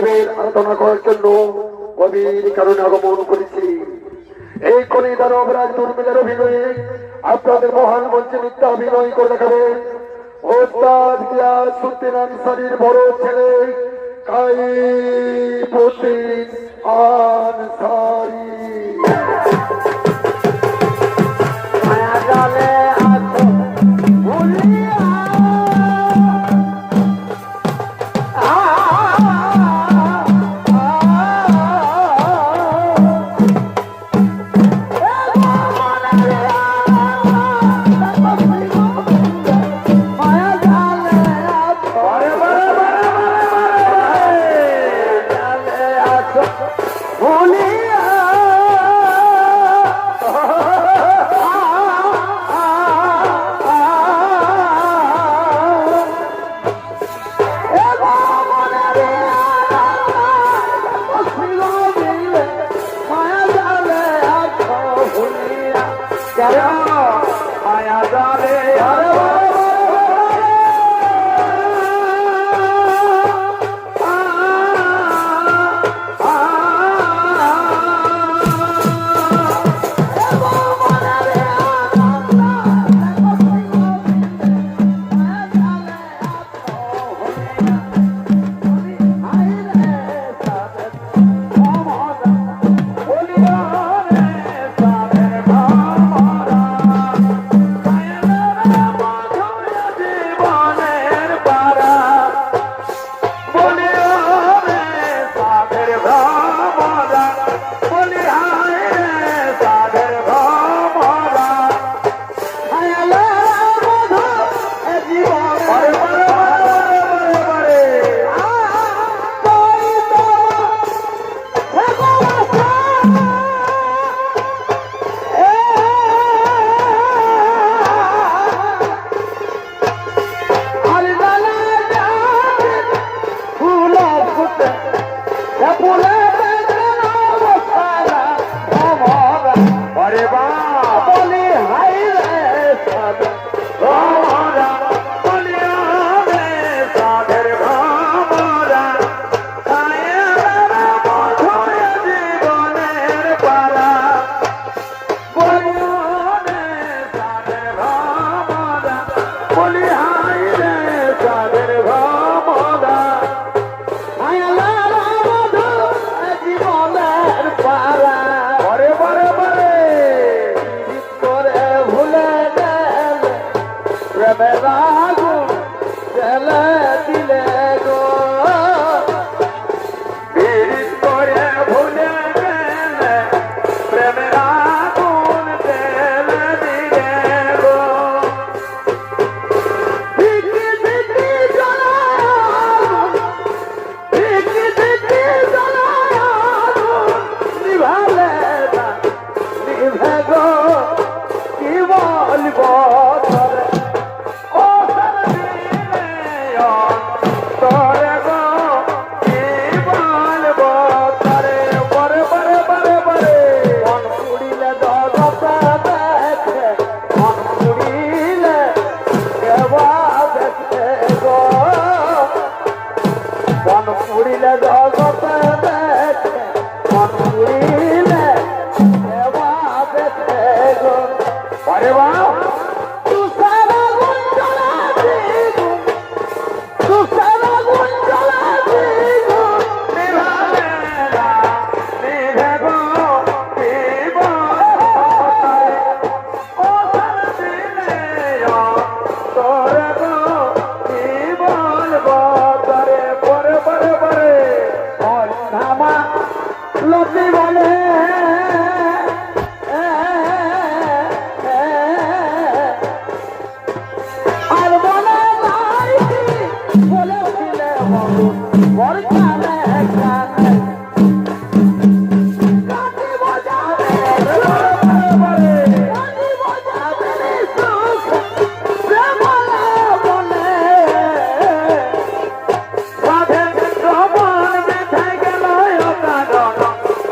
দেবের আরাধনা করার জন্য গভীর কারণে আগমন করেছি। এই খনি দানবরাজ দুর্মিলের অভিনয়ে আপনাদের মহান মঞ্চে নৃত্য অভিনয় করে দেখাবেন ওস্তাদ গিয়াসউদ্দিন আনসারীর বড় ছেলে কাইফউদ্দিন আনসারী।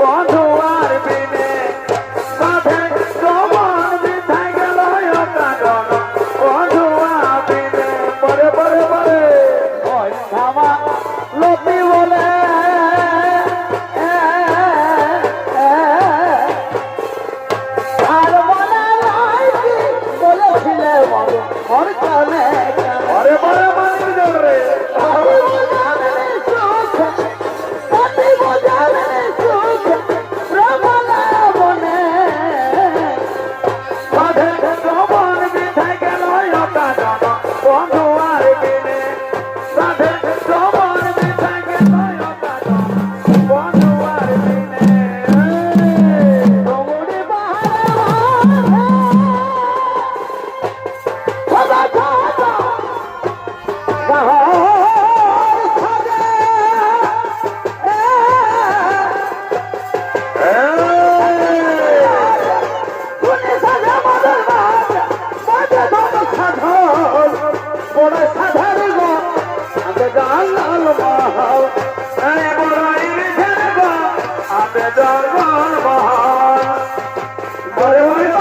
বন্ধু জঙ্গল মহল বড় বড়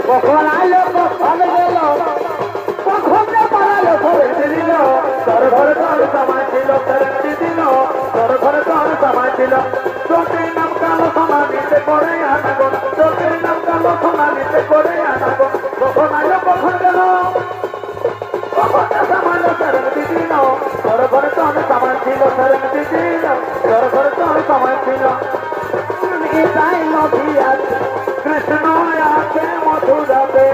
কখন আলো কখন গেল কখন পালালো ঘরে দিল তোর ঘরে তোর সময় ছিল দিল তোর ঘরে তোর সময় ছিল চোখের নাম কালো সমানিতে করে আনাগো চোখের নাম কালো সমানিতে করে আনাগো কখন আলো কখন গেল কখন সামান্য শরণ দিল তোর ঘরে তোর সময় ছিল শরণ দিল তোর ঘরে তোর সময় ছিল তাই নদী আছে কৃষ্ণ আছে মধুরাতে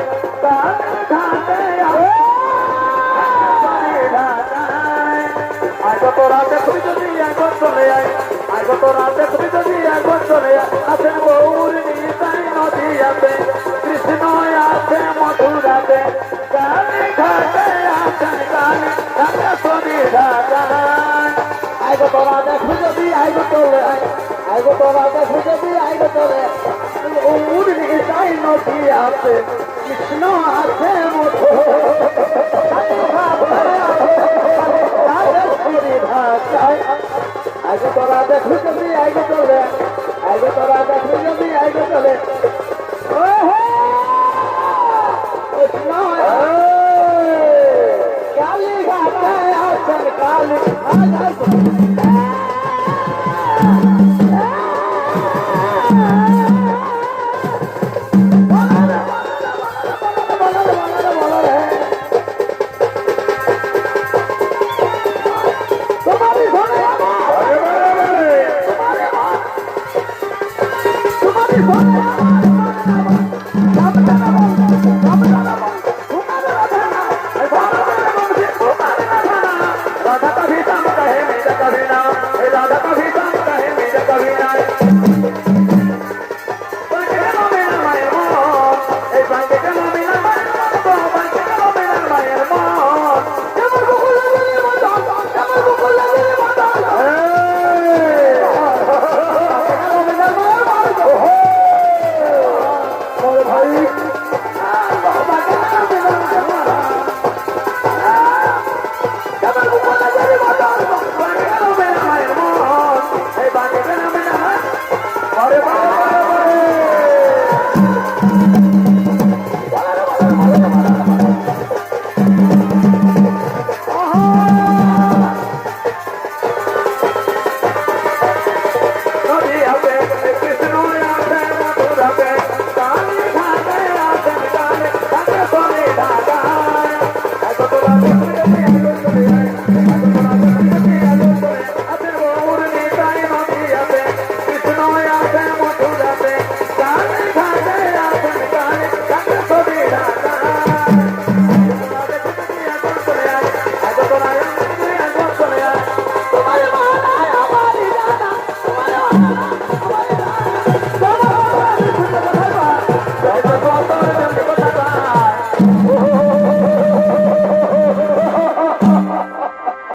আগত রাতে তুমি যদি একবার চলে আয় আগত রাতে তুমি যদি একবার চলে আয় আছেন গৌর নিতাই নদী আছে কৃষ্ণ আছে মধুরাতে কানে ঘাটে আছেন কানে কানে সুবিধা জানায় আগত রাতে তুমি যদি আগত চলে আয় আগত রাতে তুমি যদি আগত চলে গৌর নিতাই নদী আছে কৃষ্ণ আছে আগে তোরা দেখু যদি আগে চলে আগে তোরা দেখু যদি আগে চলে কালী ঘাটে আছেন কালী